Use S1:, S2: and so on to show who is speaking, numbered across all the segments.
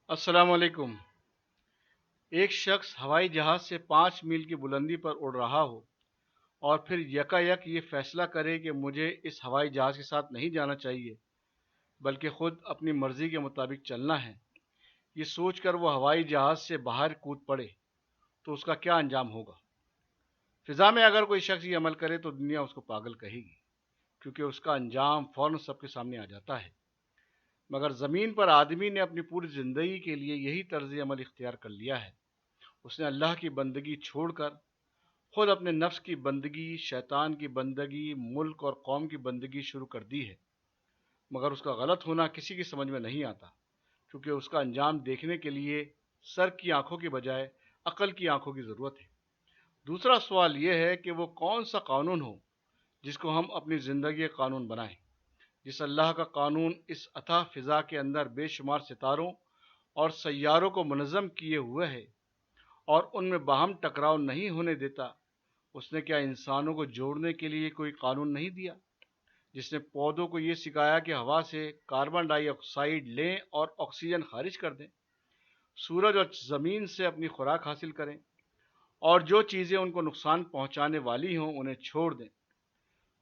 S1: السلام علیکم۔ ایک شخص ہوائی جہاز سے 5 میل کی بلندی پر اڑ رہا ہو اور پھر یکا یک یہ فیصلہ کرے کہ مجھے اس ہوائی جہاز کے ساتھ نہیں جانا چاہیے بلکہ خود اپنی مرضی کے مطابق چلنا ہے۔ یہ سوچ کر وہ ہوائی جہاز سے باہر کود پڑے تو اس کا کیا انجام ہوگا؟ فضا میں اگر کوئی شخص یہ عمل کرے تو دنیا اس کو پاگل کہے گی، کیونکہ اس کا انجام فوراً سب کے سامنے آ جاتا ہے۔ مگر زمین پر آدمی نے اپنی پوری زندگی کے لیے یہی طرز عمل اختیار کر لیا ہے۔ اس نے اللہ کی بندگی چھوڑ کر خود اپنے نفس کی بندگی، شیطان کی بندگی، ملک اور قوم کی بندگی شروع کر دی ہے۔ مگر اس کا غلط ہونا کسی کی سمجھ میں نہیں آتا، کیونکہ اس کا انجام دیکھنے کے لیے سر کی آنکھوں کی بجائے عقل کی آنکھوں کی ضرورت ہے۔ دوسرا سوال یہ ہے کہ وہ کون سا قانون ہو جس کو ہم اپنی زندگی کا قانون بنائیں۔ جس اللہ کا قانون اس اتھاہ فضا کے اندر بے شمار ستاروں اور سیاروں کو منظم کیے ہوئے ہے اور ان میں باہم ٹکراؤ نہیں ہونے دیتا، اس نے کیا انسانوں کو جوڑنے کے لیے کوئی قانون نہیں دیا؟ جس نے پودوں کو یہ سکھایا کہ ہوا سے کاربن ڈائی آکسائیڈ لیں اور آکسیجن خارج کر دیں، سورج اور زمین سے اپنی خوراک حاصل کریں اور جو چیزیں ان کو نقصان پہنچانے والی ہوں انہیں چھوڑ دیں۔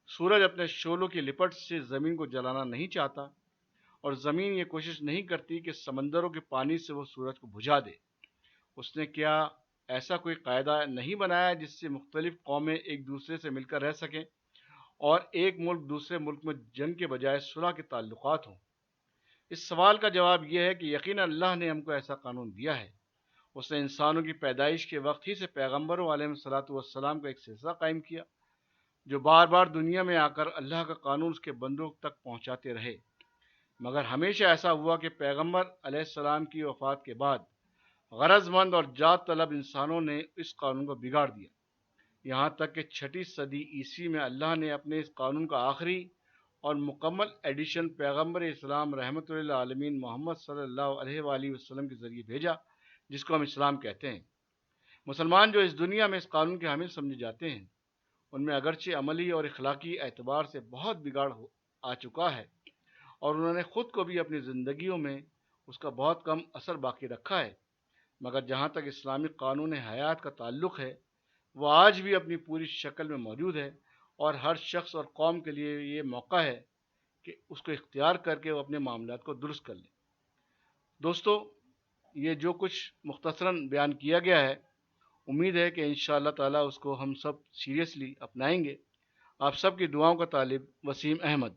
S1: سورج اپنے شعلوں کی لپٹ سے زمین کو جلانا نہیں چاہتا اور زمین یہ کوشش نہیں کرتی کہ سمندروں کے پانی سے وہ سورج کو بجھا دے۔ اس نے کیا ایسا کوئی قاعدہ نہیں بنایا جس سے مختلف قومیں ایک دوسرے سے مل کر رہ سکیں اور ایک ملک دوسرے ملک میں جنگ کے بجائے صلح کے تعلقات ہوں؟ اس سوال کا جواب یہ ہے کہ یقیناً اللہ نے ہم کو ایسا قانون دیا ہے۔ اس نے انسانوں کی پیدائش کے وقت ہی سے پیغمبروں علیہ الصلوۃ والسلام کا ایک سلسلہ قائم کیا جو بار بار دنیا میں آ کر اللہ کا قانون اس کے بندوں تک پہنچاتے رہے۔ مگر ہمیشہ ایسا ہوا کہ پیغمبر علیہ السلام کی وفات کے بعد غرض مند اور جات طلب انسانوں نے اس قانون کو بگاڑ دیا، یہاں تک کہ 6 صدی عیسوی میں اللہ نے اپنے اس قانون کا آخری اور مکمل ایڈیشن پیغمبر اسلام رحمۃ اللہ عالمین محمد صلی اللہ علیہ وآلہ وسلم کے ذریعے بھیجا، جس کو ہم اسلام کہتے ہیں۔ مسلمان جو اس دنیا میں اس قانون کے حامل سمجھے جاتے ہیں، ان میں اگرچہ عملی اور اخلاقی اعتبار سے بہت بگاڑ آ چکا ہے اور انہوں نے خود کو بھی اپنی زندگیوں میں اس کا بہت کم اثر باقی رکھا ہے، مگر جہاں تک اسلامی قانون حیات کا تعلق ہے وہ آج بھی اپنی پوری شکل میں موجود ہے اور ہر شخص اور قوم کے لیے یہ موقع ہے کہ اس کو اختیار کر کے وہ اپنے معاملات کو درست کر لے۔ دوستو، یہ جو کچھ مختصراً بیان کیا گیا ہے، امید ہے کہ انشاءاللہ تعالیٰ اس کو ہم سب سیریسلی اپنائیں گے۔ آپ سب کی دعاؤں کا طالب وسیم احمد۔